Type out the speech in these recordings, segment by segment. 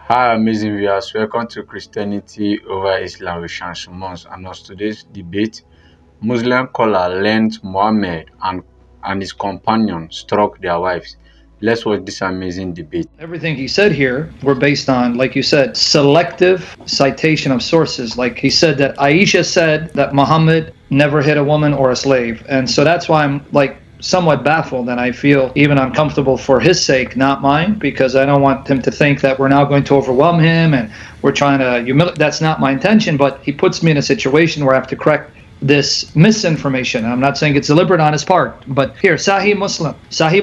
Hi, amazing viewers. Welcome to Christianity over Islam with Shamoun. And on today's debate, Muslim caller learned Muhammad and his companion struck their wives. Let's watch this amazing debate. Everything he said here were based on, like you said, selective citation of sources. Like he said that Aisha said that Muhammad never hit a woman or a slave. And so that's why I'm like somewhat baffled, and I feel even uncomfortable for his sake, not mine, because I don't want him to think that we're now going to overwhelm him and we're trying to humiliate. That's not my intention, but he puts me in a situation where I have to correct this misinformation. I'm not saying it's deliberate on his part, but here, Sahih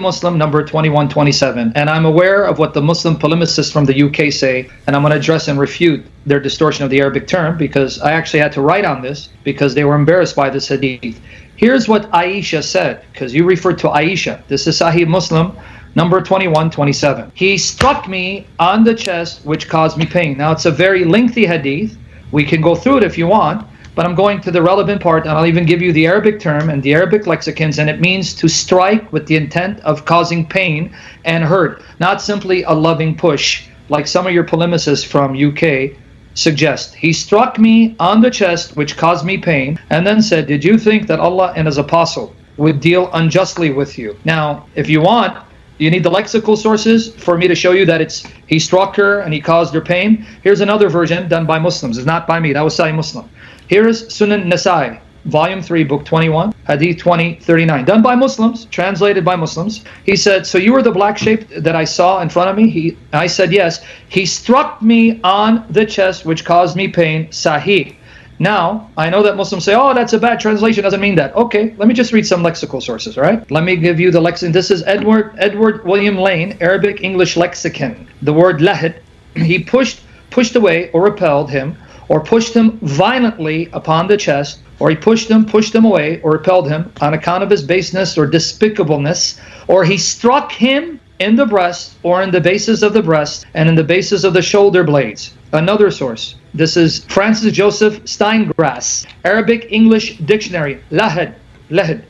Muslim number 2127, and I'm aware of what the Muslim polemicists from the UK say, and I'm going to address and refute their distortion of the Arabic term, because I actually had to write on this because they were embarrassed by this hadith. Here's what Aisha said, because you referred to Aisha. This is Sahih Muslim number 2127. He struck me on the chest, which caused me pain. Now, it's a very lengthy hadith. We can go through it if you want, but I'm going to the relevant part, and I'll even give you the Arabic term and the Arabic lexicons, and it means to strike with the intent of causing pain and hurt, not simply a loving push, like some of your polemicists from UK suggest. He struck me on the chest, which caused me pain, and then said, "Did you think that Allah and His apostle would deal unjustly with you?" Now, if you want, you need the lexical sources for me to show you that it's he struck her and he caused her pain. Here's another version done by Muslims. It's not by me. That was Sahih Muslim. Here is Sunan Nasa'i, Volume 3, Book 21, Hadith 2039, done by Muslims, translated by Muslims. He said, "So you were the black shape that I saw in front of me?" I said, "Yes." "He struck me on the chest, which caused me pain." Sahih. Now, I know that Muslims say, "Oh, that's a bad translation, doesn't mean that." Okay, let me just read some lexical sources, all right? Let me give you the lexicon. This is Edward William Lane, Arabic English Lexicon. The word lahad, he pushed away or repelled him, or pushed him violently upon the chest, or he pushed him away or repelled him on account of his baseness or despicableness, or he struck him in the breast or in the bases of the breast and in the bases of the shoulder blades. Another source, this is Francis Joseph Steingrass, Arabic English Dictionary, lahad,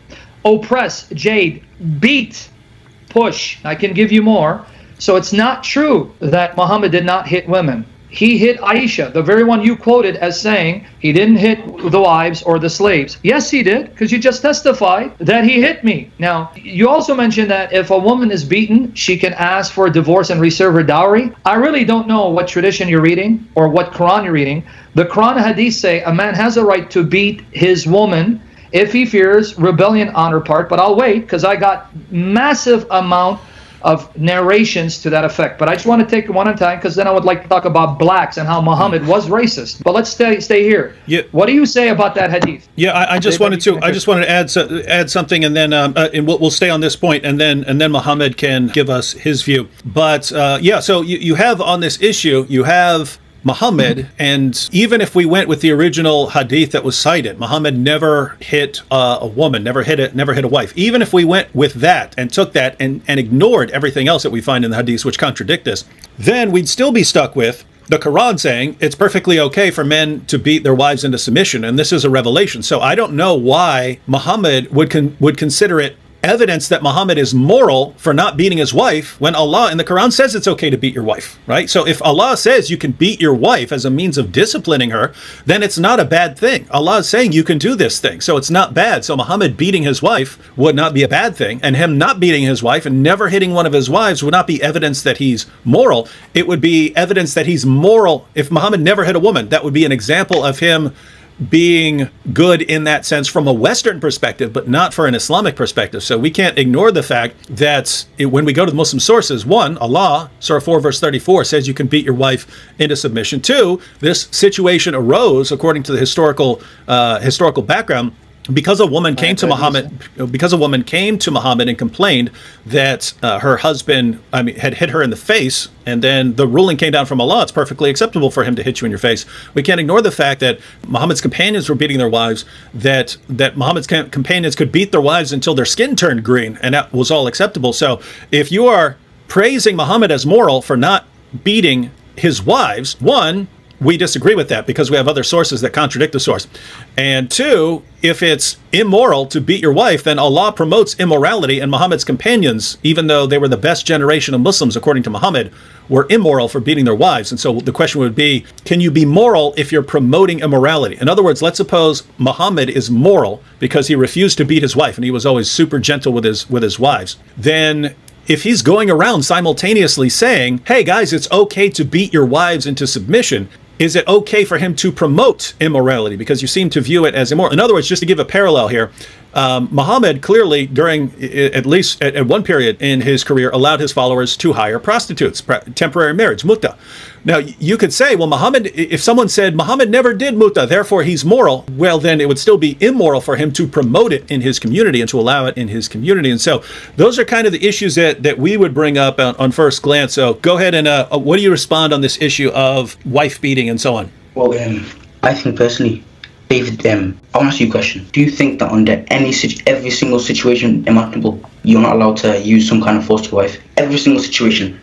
oppress, jade, beat, push. I can give you more. So it's not true that Muhammad did not hit women. He hit Aisha, the very one you quoted as saying he didn't hit the wives or the slaves. Yes, he did, because you just testified that he hit me. Now, you also mentioned that if a woman is beaten, she can ask for a divorce and reserve her dowry. I really don't know what tradition you're reading or what Quran you're reading. The Quran and Hadith say a man has a right to beat his woman if he fears rebellion on her part, but I'll wait because I got massive amount of narrations to that effect. But I just want to take it one at a time, because then I would like to talk about blacks and how Muhammad was racist. But let's stay here. Yeah. What do you say about that hadith? Yeah, I just wanted to add something, and then and we'll stay on this point, and then Muhammad can give us his view. But yeah, so you have on this issue, you have Muhammad, and even if we went with the original hadith that was cited, Muhammad never hit a woman, never hit a wife. Even if we went with that and took that and ignored everything else that we find in the hadiths which contradict this, then we'd still be stuck with the Quran saying it's perfectly okay for men to beat their wives into submission, and this is a revelation. So I don't know why Muhammad would consider it evidence that Muhammad is moral for not beating his wife when Allah in the Quran says it's okay to beat your wife, right? So if Allah says you can beat your wife as a means of disciplining her, then it's not a bad thing. Allah is saying you can do this thing, so it's not bad. So Muhammad beating his wife would not be a bad thing, and him not beating his wife and never hitting one of his wives would not be evidence that he's moral. It would be evidence that he's moral. If Muhammad never hit a woman, that would be an example of him being good in that sense from a Western perspective, but not for an Islamic perspective. So we can't ignore the fact that when we go to the Muslim sources, one, Allah, Surah 4, verse 34, says you can beat your wife into submission. Two, this situation arose, according to the historical background, because a woman came to Muhammad, and complained that her husband, had hit her in the face, and then the ruling came down from Allah. It's perfectly acceptable for him to hit you in your face. We can't ignore the fact that Muhammad's companions were beating their wives, that Muhammad's companions could beat their wives until their skin turned green, and that was all acceptable. So if you are praising Muhammad as moral for not beating his wives, one, we disagree with that because we have other sources that contradict the source. And two, if it's immoral to beat your wife, then Allah promotes immorality, and Muhammad's companions, even though they were the best generation of Muslims according to Muhammad, were immoral for beating their wives. And so the question would be, can you be moral if you're promoting immorality? In other words, let's suppose Muhammad is moral because he refused to beat his wife and he was always super gentle with his wives. Then if he's going around simultaneously saying, hey guys, it's okay to beat your wives into submission, is it okay for him to promote immorality? Because you seem to view it as immoral. In other words, just to give a parallel here, Muhammad clearly during, at least at one period in his career, allowed his followers to hire prostitutes, temporary marriage, mutta. Now, you could say, well, Muhammad, if someone said Muhammad never did mutta, therefore he's moral, well, then it would still be immoral for him to promote it in his community and to allow it in his community. And so those are kind of the issues that we would bring up on first glance. So go ahead and what do you respond on this issue of wife beating and so on? Well, I think personally, David, I want to ask you a question. Do you think that under every single situation imaginable, you're not allowed to use some kind of force to your wife? Every single situation.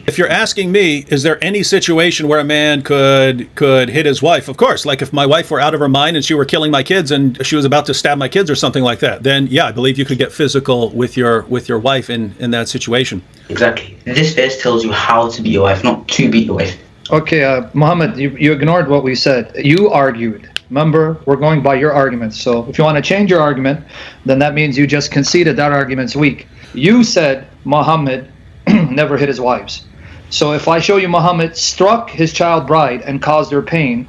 If you're asking me, is there any situation where a man could hit his wife? Of course. Like if my wife were out of her mind and she were killing my kids and she was about to stab my kids or something like that, then yeah, I believe you could get physical with your wife in that situation. Exactly. This verse tells you how to beat your wife, not to beat your wife. Okay, Muhammad, you ignored what we said. You argued. Remember, we're going by your arguments. So if you want to change your argument, then that means you just conceded that argument's weak. You said Muhammad never hit his wives. So if I show you Muhammad struck his child bride and caused her pain,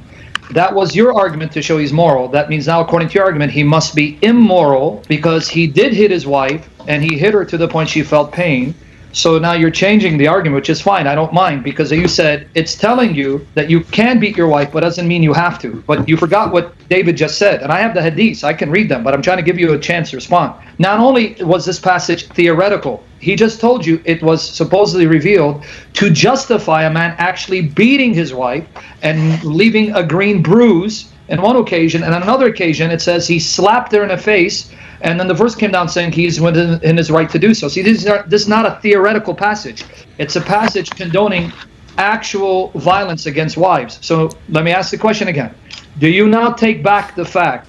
that was your argument to show he's moral. That means now, according to your argument, he must be immoral because he did hit his wife and he hit her to the point she felt pain. So now you're changing the argument, which is fine. I don't mind, because you said it's telling you that you can beat your wife, but doesn't mean you have to. But you forgot what David just said. And I have the hadiths. I can read them, but I'm trying to give you a chance to respond. Not only was this passage theoretical, he just told you it was supposedly revealed to justify a man actually beating his wife and leaving a green bruise on one occasion. And on another occasion, it says he slapped her in the face. And then the verse came down saying he's within his right to do so. See, this is not a theoretical passage. It's a passage condoning actual violence against wives. So let me ask the question again. Do you now take back the fact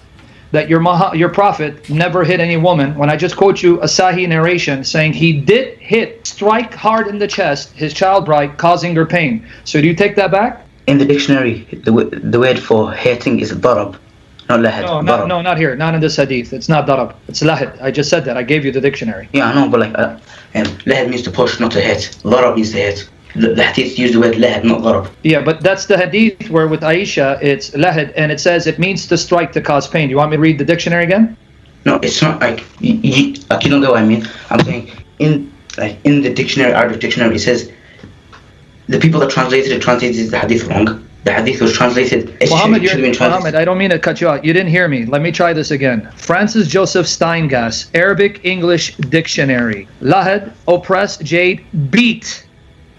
that your prophet never hit any woman when I just quote you a Sahih narration saying he did strike hard in the chest his child bride, causing her pain? So do you take that back? In the dictionary, the word for hitting is darab. Not lahad. No, not here. Not in this hadith. It's not darab. It's lahad. I just said that. I gave you the dictionary. Yeah, I know, but like, lahad means to push, not to hit. Darab means to hit. The hadith use the word lahad, not darab. Yeah, but that's the hadith where with Aisha, it's lahad, and it says it means to strike to cause pain. You want me to read the dictionary again? No, it's not like, you don't get what I mean. I'm saying, in the dictionary, Arabic dictionary, it says, the people that translated the hadith wrong. The hadith was translated. Muhammad, I don't mean to cut you out. You didn't hear me. Let me try this again. Francis Joseph Steingass, Arabic English Dictionary. Lahad, oppress, jade, beat,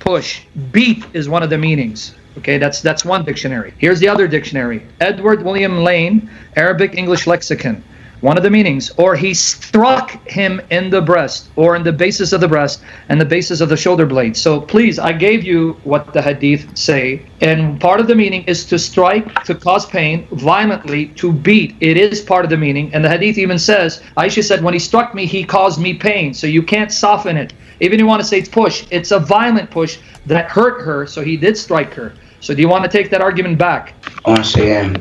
push. Beat is one of the meanings. Okay, that's one dictionary. Here's the other dictionary. Edward William Lane, Arabic English Lexicon. One of the meanings, or he struck him in the breast, or in the basis of the breast, and the basis of the shoulder blade. So please, I gave you what the hadith say, and part of the meaning is to strike, to cause pain, violently, to beat. It is part of the meaning, and the hadith even says, Aisha said, when he struck me, he caused me pain. So you can't soften it. Even if you want to say it's push, it's a violent push that hurt her, so he did strike her. So do you want to take that argument back? I want to say,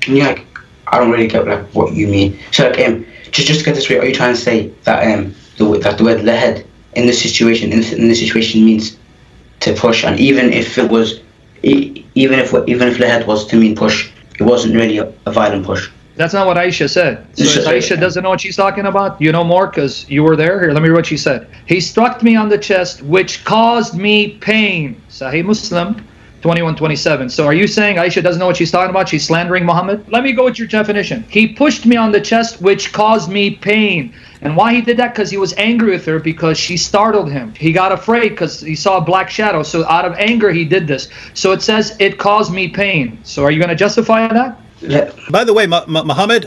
can you I don't really get like what you mean. So like, just to get this straight, are you trying to say that the word lahad in this situation means to push, and even if lahad was to mean push, it wasn't really a violent push? That's not what Aisha said. So Aisha doesn't know what she's talking about. You know more because you were there. Here, let me read what she said. He struck me on the chest, which caused me pain. Sahih Muslim 21:27. So are you saying Aisha doesn't know what she's talking about? She's slandering Muhammad? Let me go with your definition. He pushed me on the chest, which caused me pain. And why he did that? Because he was angry with her because she startled him. He got afraid because he saw a black shadow. So out of anger, he did this. So it says it caused me pain. So are you going to justify that? Yeah. By the way, Muhammad,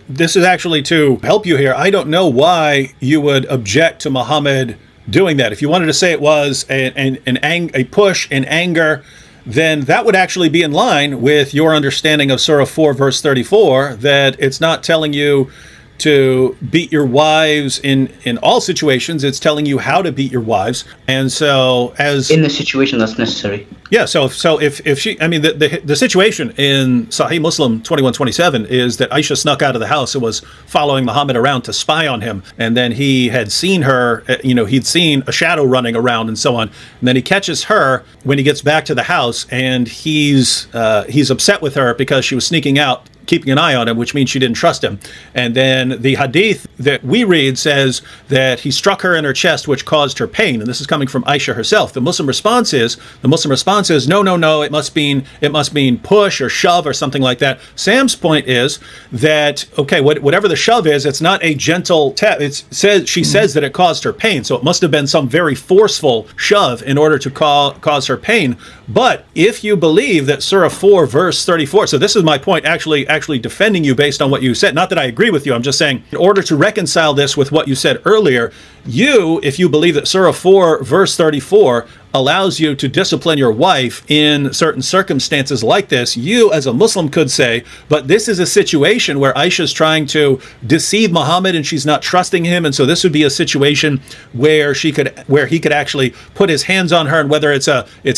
this is actually to help you here. I don't know why you would object to Muhammad doing that. If you wanted to say it was a push in anger, then that would actually be in line with your understanding of Surah 4, verse 34, that it's not telling you to beat your wives in all situations. It's telling you how to beat your wives. And so as in the situation that's necessary. Yeah, so if she, I mean, the situation in Sahih Muslim 2127 is that Aisha snuck out of the house and was following Muhammad around to spy on him, and then he had seen her, he'd seen a shadow running around and so on, and then he catches her when he gets back to the house, and he's upset with her because she was sneaking out, keeping an eye on him, which means she didn't trust him. And then the hadith that we read says that he struck her in her chest, which caused her pain. And this is coming from Aisha herself. The Muslim response is, no, it must mean push or shove or something like that. Sam's point is that, okay, whatever the shove is, it's not a gentle tap. She says that it caused her pain. So it must have been some very forceful shove in order to cause her pain. But if you believe that Surah 4, verse 34, so this is my point, actually defending you based on what you said. Not that I agree with you. I'm just saying, in order to reconcile this with what you said earlier, if you believe that Surah 4, verse 34 allows you to discipline your wife in certain circumstances like this, you as a Muslim could say, but this is a situation where Aisha's trying to deceive Muhammad and she's not trusting him, and so this would be a situation where he could actually put his hands on her, and whether it's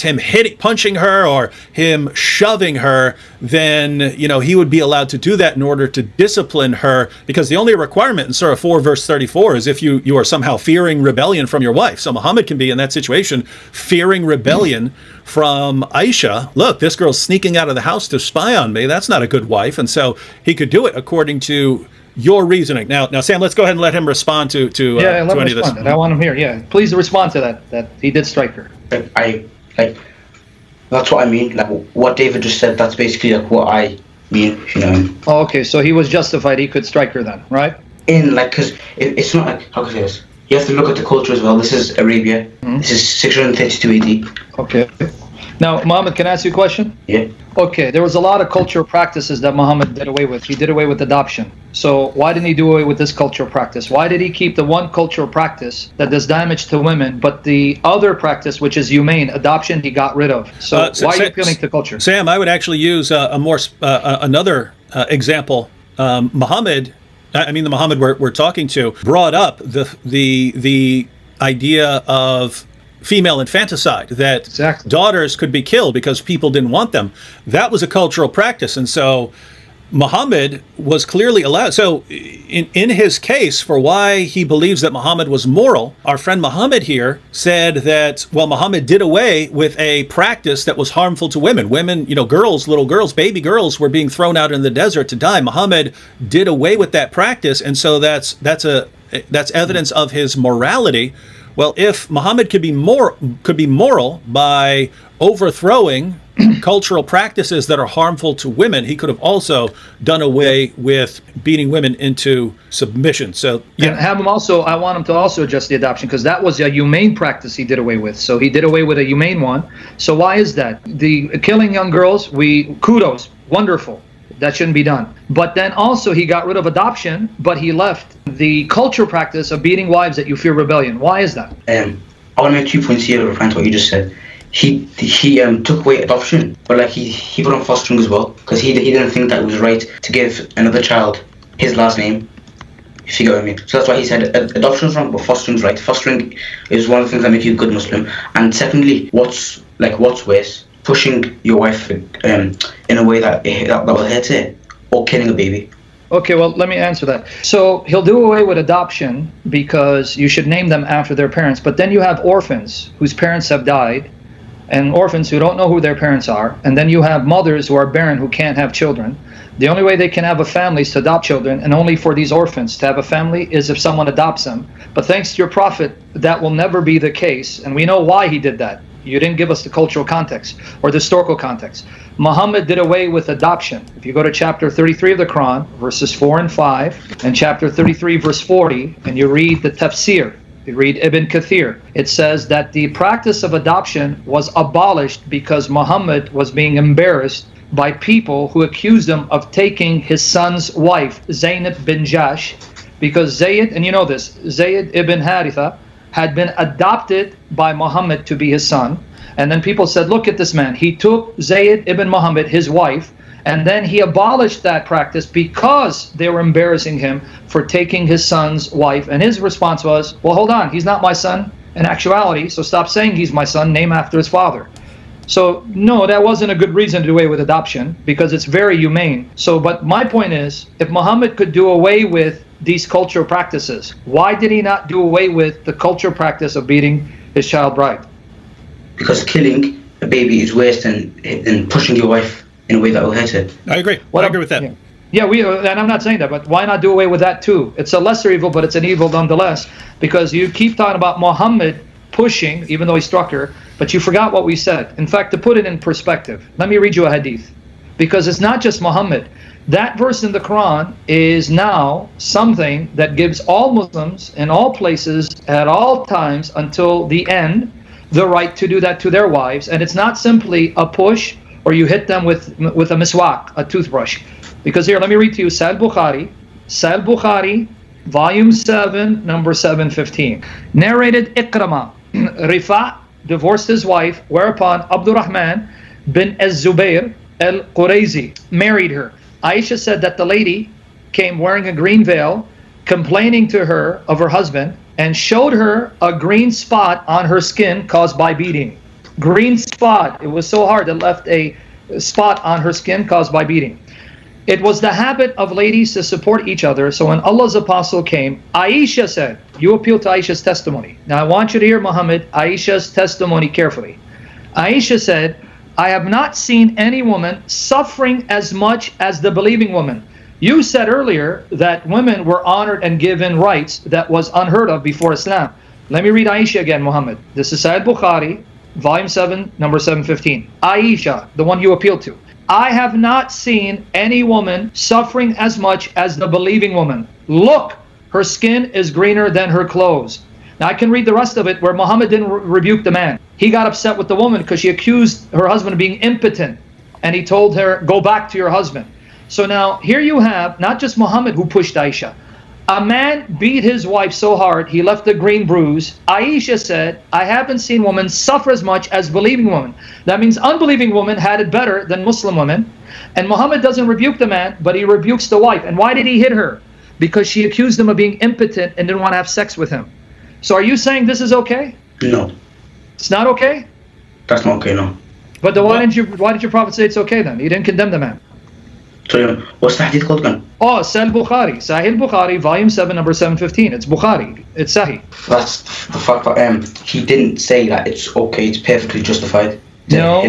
him punching her or him shoving her, then he would be allowed to do that in order to discipline her, because the only requirement in Surah 4, verse 34 is if you are somehow fearing rebellion from your wife. So Muhammad can be in that situation, fearing rebellion from Aisha. Look, this girl's sneaking out of the house to spy on me. That's not a good wife. And so he could do it according to your reasoning. Now, Sam, let's go ahead and let him respond to any of this. I want him here. Yeah, please respond to that he did strike her. That's what I mean. Like what David just said, that's basically like what I mean. Oh, okay, so he was justified. He could strike her then, right? Because it's not like, how can I say this? You have to look at the culture as well. This is Arabia. This is 632 AD. Okay. Now, Muhammad, can I ask you a question? Yeah. Okay, there was a lot of cultural practices that Muhammad did away with. He did away with adoption. So why didn't he do away with this cultural practice? Why did he keep the one cultural practice that does damage to women, but the other practice, which is humane, adoption, he got rid of? So why are you appealing to culture? Sam, I would actually use another example. The Muhammad we're talking to brought up the idea of female infanticide, that daughters could be killed because people didn't want them. That was a cultural practice, and so Muhammad was clearly allowed. So in his case for why he believes that Muhammad was moral, our friend Muhammad here said that, well, Muhammad did away with a practice that was harmful to women. Women, little girls, baby girls were being thrown out in the desert to die. Muhammad did away with that practice, and so that's evidence of his morality. Well, if Muhammad could be moral by overthrowing cultural practices that are harmful to women, he could have also done away with beating women into submission. So yeah. And have him also, I want him to also address the adoption, because that was a humane practice he did away with. So he did away with a humane one. So why is that? The killing young girls, kudos, wonderful. That shouldn't be done. But then also he got rid of adoption, but he left the cultural practice of beating wives that you fear rebellion. Why is that? I want to make 2 points here referring to what you just said. He took away adoption, but he put on fostering as well, because he didn't think that it was right to give another child his last name, if you get what I mean. So that's why he said adoption's wrong, but fostering's right. Fostering is one of the things that make you a good Muslim. And secondly, what's worse? Pushing your wife in a way that will hurt her, or killing a baby. Okay, well, let me answer that. So he'll do away with adoption because you should name them after their parents, but then you have orphans whose parents have died, and orphans who don't know who their parents are, and then you have mothers who are barren who can't have children. The only way they can have a family is to adopt children, and only for these orphans to have a family is if someone adopts them. But thanks to your prophet, that will never be the case, and we know why he did that. You didn't give us the cultural context or the historical context. Muhammad did away with adoption. If you go to chapter 33 of the Quran, verses 4 and 5, and chapter 33, verse 40, and you read the tafsir, you read Ibn Kathir, it says that the practice of adoption was abolished because Muhammad was being embarrassed by people who accused him of taking his son's wife, Zaynab bin Jash, because Zayd, and you know this, Zayd ibn Haritha, had been adopted by Muhammad to be his son, And then people said, look at this man. He took Zayd ibn Muhammad, his wife, and then he abolished that practice because they were embarrassing him for taking his son's wife. And his response was, well, hold on, he's not my son in actuality, so stop saying he's my son, name after his father. So no, that wasn't a good reason to do away with adoption, because it's very humane. So, but my point is, if Muhammad could do away with these cultural practices, why did he not do away with the cultural practice of beating his child bride? Because killing a baby is worse than pushing your wife in a way that will hurt her. I agree. I agree with that. Yeah, and I'm not saying that, but why not do away with that too? It's a lesser evil, but it's an evil nonetheless, because you keep talking about Muhammad pushing, even though he struck her, but you forgot what we said. In fact, to put it in perspective, let me read you a hadith, because it's not just Muhammad. That verse in the Quran is now something that gives all Muslims in all places at all times until the end the right to do that to their wives. And it's not simply a push or you hit them with a miswak, a toothbrush. Because here, let me read to you Sahih Bukhari, volume 7, number 715. Narrated Ikrama, Rifa divorced his wife, whereupon Abdurrahman bin Az-Zubayr al-Qurayzi married her. Aisha said that the lady came wearing a green veil, complaining to her of her husband, and showed her a green spot on her skin caused by beating. Green spot. It was so hard it left a spot on her skin caused by beating. It was the habit of ladies to support each other. So when Allah's apostle came, Aisha said, you appeal to Aisha's testimony. Now I want you to hear, Muhammad, Aisha's testimony carefully. Aisha said, I have not seen any woman suffering as much as the believing woman. You said earlier that women were honored and given rights that was unheard of before Islam. Let me read Aisha again, Muhammad. This is Sahih Bukhari, volume 7, number 715. Aisha, the one you appealed to. I have not seen any woman suffering as much as the believing woman. Look, her skin is greener than her clothes. Now I can read the rest of it where Muhammad didn't rebuke the man. He got upset with the woman because she accused her husband of being impotent. And he told her, go back to your husband. So now here you have not just Muhammad who pushed Aisha. A man beat his wife so hard he left a green bruise. Aisha said, I haven't seen women suffer as much as believing women. That means unbelieving women had it better than Muslim women. And Muhammad doesn't rebuke the man, but he rebukes the wife. And why did he hit her? Because she accused him of being impotent and didn't want to have sex with him. So are you saying this is okay? No. It's not okay? That's not okay, no. But then why did your prophet say it's okay then? He didn't condemn the man. So what's the hadith called again? Oh, Sahih Bukhari, volume 7, number 715. It's Bukhari. It's Sahih. That's the fact that he didn't say that it's okay, it's perfectly justified. No,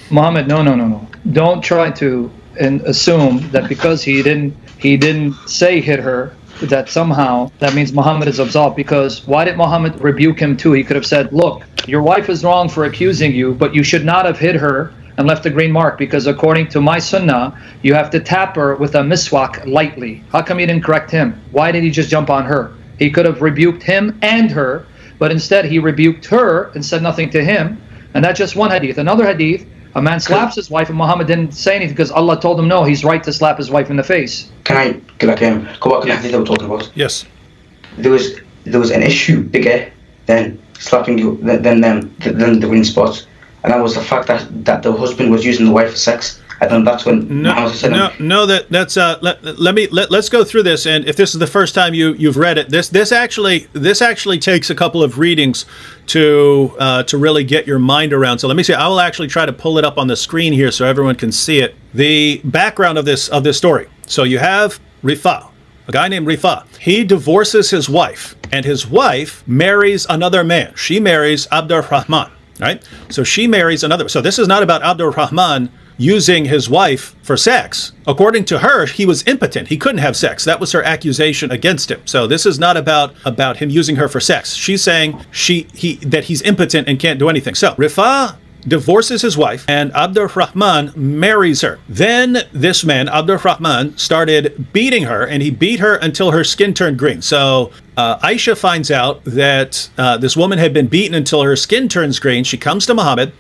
Muhammad, no. Don't try to assume that because he didn't say hit her, that somehow that means Muhammad is absolved. Because why did Muhammad rebuke him too? He could have said, look, your wife is wrong for accusing you, but you should not have hit her and left a green mark, because according to my sunnah, you have to tap her with a miswak lightly. How come you didn't correct him? Why did he just jump on her? He could have rebuked him and her, but instead he rebuked her and said nothing to him. And that's just one hadith. Another hadith, a man slaps his wife and Muhammad didn't say anything because Allah told him no, he's right to slap his wife in the face. Can I go back to the hadith that we're talking about? Yes. There was an issue bigger than slapping you than the green spots. And that was the fact that the husband was using the wife for sex, and then that's when let's go through this. And if this is the first time you've read it, this actually takes a couple of readings to really get your mind around. So let me see. I will actually try to pull it up on the screen here so everyone can see it. The background of this story. So you have Rifa, a guy named Rifa. He divorces his wife, and his wife marries another man. She marries Abdurrahman. Right? So she marries another. So this is not about Abdurrahman using his wife for sex. According to her, he was impotent. He couldn't have sex. That was her accusation against him. So this is not about him using her for sex. She's saying that he's impotent and can't do anything. So Rifa divorces his wife and Abdurrahman marries her. Then this man, Abdurrahman, started beating her, and he beat her until her skin turned green. So Aisha finds out that this woman had been beaten until her skin turns green. She comes to Muhammad.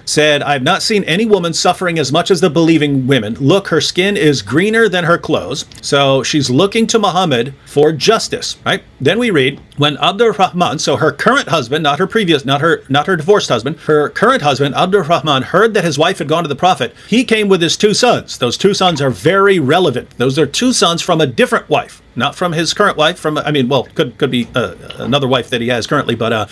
said, "I've not seen any woman suffering as much as the believing women. Look, her skin is greener than her clothes." So she's looking to Muhammad for justice, right? Then we read, when Abdurrahman, so her current husband, not her previous, not her divorced husband, her current husband, Abdurrahman, heard that his wife had gone to the Prophet. He came with his 2 sons. Those 2 sons are very relevant. Those are 2 sons from a different wife, not from his current wife. From, I mean, well, could be another wife that he has currently, but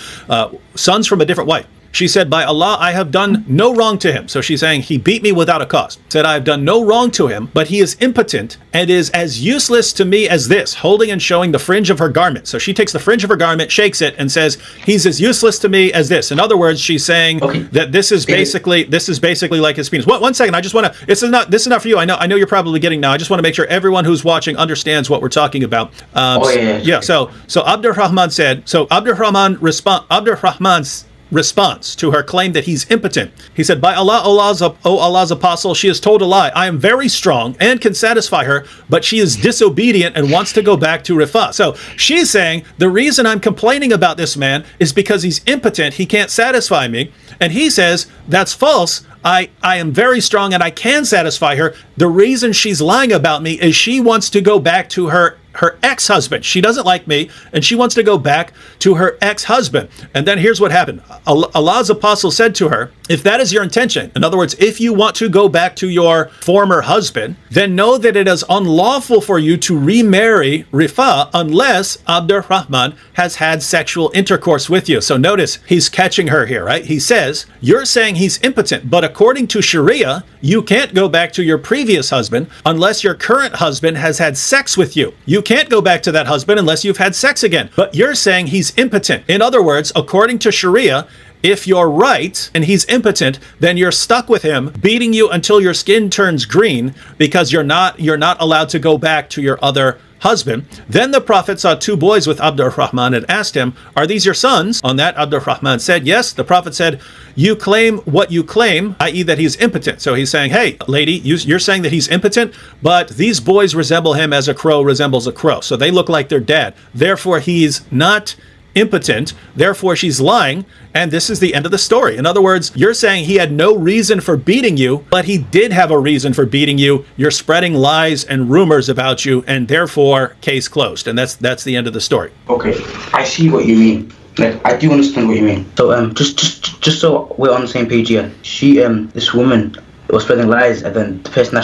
sons from a different wife. She said, "By Allah, I have done no wrong to him." So she's saying, he beat me without a cause. Said, "I have done no wrong to him, but he is impotent and is as useless to me as this," holding and showing the fringe of her garment. So she takes the fringe of her garment, shakes it, and says, "He's as useless to me as this." In other words, she's saying that this is basically like his penis. One second, I just want to. This is not for you. I know you're probably getting now. I just want to make sure everyone who's watching understands what we're talking about. So Abdurrahman said. So Abdurrahman's response to her claim that he's impotent. He said, "By Allah, O Allah's apostle, she is told a lie. I am very strong and can satisfy her, but she is disobedient and wants to go back to Rifah." So she's saying, the reason I'm complaining about this man is because he's impotent. He can't satisfy me. And he says, that's false. I am very strong and I can satisfy her. The reason she's lying about me is she wants to go back to her ex-husband. She doesn't like me, and she wants to go back to her ex-husband. And then here's what happened. Allah's apostle said to her, if that is your intention, in other words, if you want to go back to your former husband, then know that it is unlawful for you to remarry Rifah unless Abdurrahman has had sexual intercourse with you. So notice, he's catching her here, right? He says, you're saying he's impotent, but according to Sharia, you can't go back to your previous husband unless your current husband has had sex with you. You can't go back to that husband unless you've had sex again. But you're saying he's impotent. In other words, according to Sharia, if you're right and he's impotent, then you're stuck with him, beating you until your skin turns green because you're not allowed to go back to your other husband. Then the Prophet saw 2 boys with Abdurrahman and asked him, "Are these your sons?" On that, Abdurrahman said, "Yes." The Prophet said, "You claim what you claim, i.e. that he's impotent." So he's saying, hey, lady, you're saying that he's impotent, but these boys resemble him as a crow resembles a crow. So they look like their dad. Therefore, he's not impotent. Therefore, she's lying. And this is the end of the story. In other words, you're saying he had no reason for beating you, but he did have a reason for beating you. You're spreading lies and rumors about you, and therefore, case closed. And that's the end of the story. Okay, I see what you mean. Like, I do understand what you mean. So just so we're on the same page here, she this woman was spreading lies, and then the person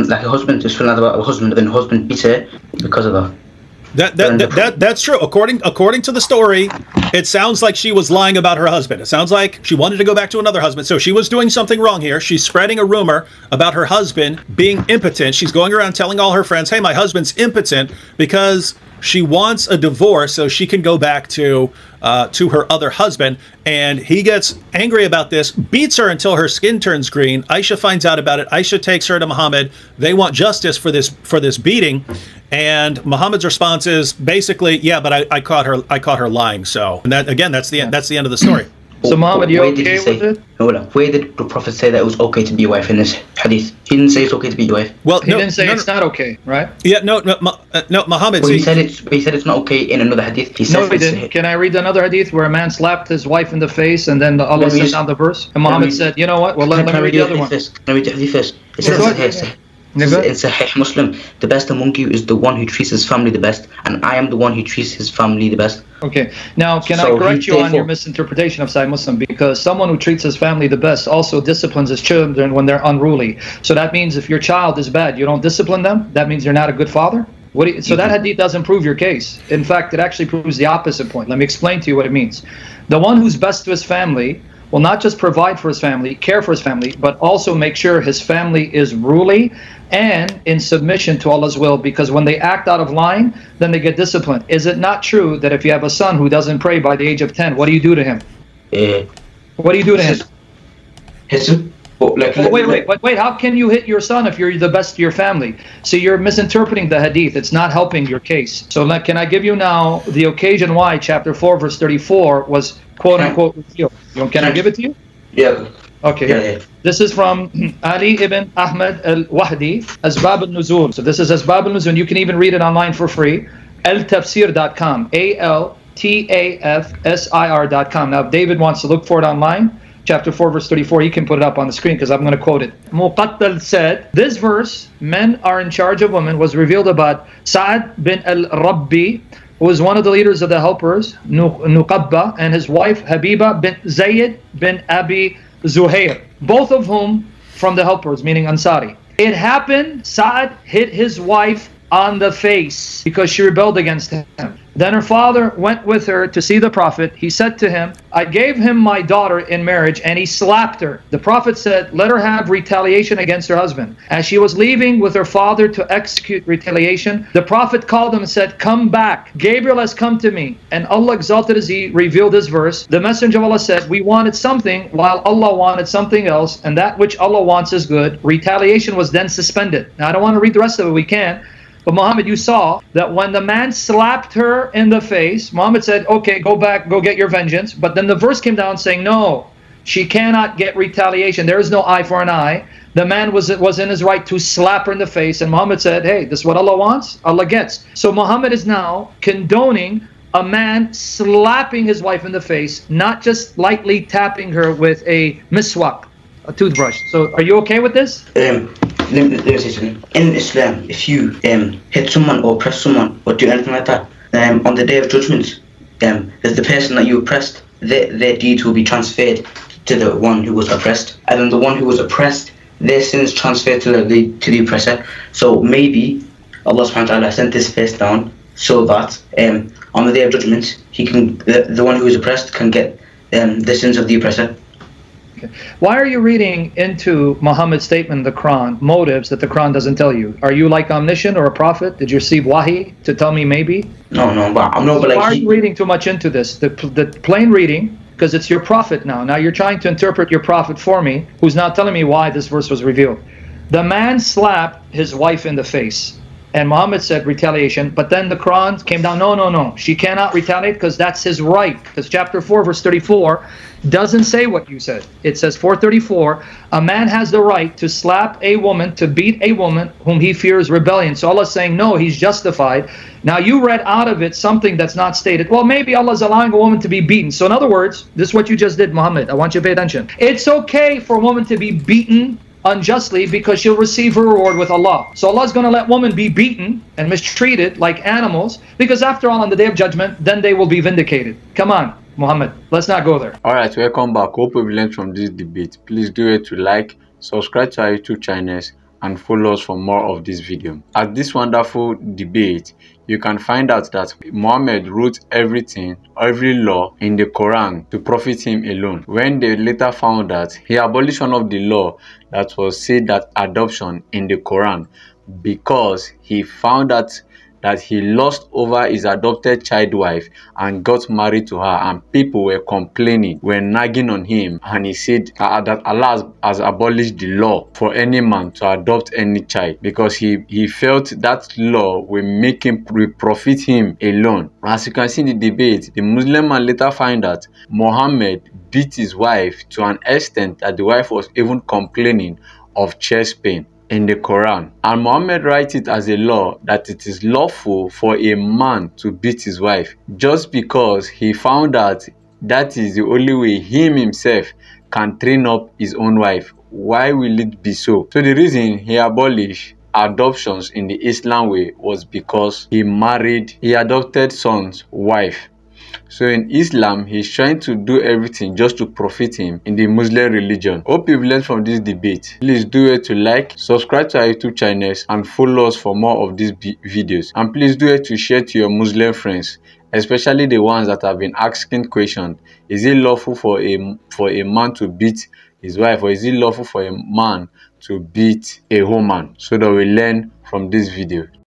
like her husband is spreading lies about her husband, and then the husband beats her because of that. That's true. According to the story, it sounds like she was lying about her husband. It sounds like she wanted to go back to another husband. So she was doing something wrong here. She's spreading a rumor about her husband being impotent. She's going around telling all her friends, hey, my husband's impotent, because she wants a divorce so she can go back to her other husband. And he gets angry about this, beats her until her skin turns green. Aisha finds out about it. Aisha takes her to Muhammad. They want justice for this beating. And Muhammad's response is basically, yeah, but I caught her lying. So, and that, again, that's the end of the story. So Muhammad, you okay with it? Hold on. Where did the Prophet say that it was okay to be your wife in this hadith? He didn't say it's okay to be your wife. Well, he didn't say it's not okay, right? Yeah, no, Muhammad. Well, he said it's not okay in another hadith. He said no, he didn't. Can I read another hadith where a man slapped his wife in the face and then Allah sent down the verse? And Muhammad said, you know what? Well, let me read the other one. Can I read the hadith first? It says in Sahih Muslim, the best among you is the one who treats his family the best, and I am the one who treats his family the best. Okay. Now, can I correct you on your misinterpretation of Sahih Muslim? Because someone who treats his family the best also disciplines his children when they're unruly. So that means if your child is bad, you don't discipline them? That means you're not a good father? So that hadith doesn't prove your case. In fact, it actually proves the opposite point. Let me explain to you what it means. The one who's best to his family will not just provide for his family, care for his family, but also make sure his family is ruly and in submission to Allah's will, because when they act out of line, then they get disciplined. Is it not true that if you have a son who doesn't pray by the age of 10, what do you do to him? What do you do to him? Wait, how can you hit your son if you're the best to your family? So you're misinterpreting the hadith. It's not helping your case. So can I give you now the occasion why chapter 4 verse 34 was quote unquote revealed? Can I give it to you? Yeah. Okay. Yeah. This is from Ali ibn Ahmed al-Wahdi, Asbab al-Nuzul. So this is Asbab al-Nuzul. You can even read it online for free. altafsir.com. altafsir.com. Now, if David wants to look for it online, chapter 4, verse 34. You can put it up on the screen because I'm going to quote it. Muqattal said, this verse, men are in charge of women, was revealed about Sa'ad bin al-Rabbi, who was one of the leaders of the helpers, Nuqabba, and his wife Habiba bin Zayd bin Abi Zuhair, both of whom from the helpers, meaning Ansari. It happened, Sa'ad hit his wife on the face because she rebelled against him. Then her father went with her to see the Prophet. He said to him, I gave him my daughter in marriage, and he slapped her. The Prophet said, let her have retaliation against her husband. As she was leaving with her father to execute retaliation, the Prophet called him and said, come back. Gabriel has come to me. And Allah exalted as he revealed this verse. The Messenger of Allah said, we wanted something while Allah wanted something else, and that which Allah wants is good. Retaliation was then suspended. Now I don't want to read the rest of it, we can. But Muhammad, you saw that when the man slapped her in the face, Muhammad said, okay, go back, go get your vengeance. But then the verse came down saying, no, she cannot get retaliation. There is no eye for an eye. The man was in his right to slap her in the face. And Muhammad said, hey, this is what Allah wants, Allah gets. So Muhammad is now condoning a man slapping his wife in the face, not just lightly tapping her with a miswak, a toothbrush. So are you okay with this? Let me say something. In Islam, if you hit someone or press someone or do anything like that, on the Day of Judgment, the person that you oppressed, their deeds will be transferred to the one who was oppressed, and then the one who was oppressed, their sins transferred to the oppressor. So maybe Allah subhanahu wa ta'ala sent this verse down so that on the Day of Judgment, the one who is oppressed can get the sins of the oppressor. Why are you reading into Muhammad's statement in the Quran motives that the Quran doesn't tell you? Are you like omniscient or a prophet? Did you receive wahi to tell me maybe? No, but I'm not. But like, why are you reading too much into this? The plain reading, because it's your prophet now. Now you're trying to interpret your prophet for me, who's not telling me why this verse was revealed. The man slapped his wife in the face, and Muhammad said retaliation, but then the Quran came down, no, she cannot retaliate because that's his right. Because chapter 4, verse 34 doesn't say what you said. It says 434, a man has the right to slap a woman, to beat a woman whom he fears rebellion. So Allah is saying, no, he's justified. Now you read out of it something that's not stated. Well, maybe Allah is allowing a woman to be beaten. So in other words, this is what you just did, Muhammad. I want you to pay attention. It's okay for a woman to be beaten unjustly because she'll receive her reward with Allah. So Allah is going to let women be beaten and mistreated like animals, because after all, on the Day of Judgment, then they will be vindicated. Come on, Muhammad, let's not go there. Alright, welcome back. Hope we've learned from this debate. Please do it to like, subscribe to our YouTube channels, and follow us for more of this video. At this wonderful debate, you can find out that Muhammad wrote every law in the Quran to profit him alone. When they later found that he abolished one of the law that was said that adoption in the Quran, because he found that he lost over his adopted child wife and got married to her, and people were complaining, were nagging on him, and he said that Allah has abolished the law for any man to adopt any child, because he felt that law will profit him alone. As you can see in the debate, the Muslim man later find that Muhammad beat his wife to an extent that the wife was even complaining of chest pain in the Quran. And Muhammad writes it as a law that it is lawful for a man to beat his wife, just because he found out that is the only way him himself can train up his own wife. Why will it be so? So the reason he abolished adoptions in the Islam way was because he adopted son's wife. So in Islam, he's trying to do everything just to profit him in the Muslim religion. Hope you've learned from this debate. Please do it to like, subscribe to our YouTube channels, and follow us for more of these videos. And please do it to share to your Muslim friends, especially the ones that have been asking questions. Is it lawful for a man to beat his wife, or is it lawful for a man to beat a woman? So that we learn from this video.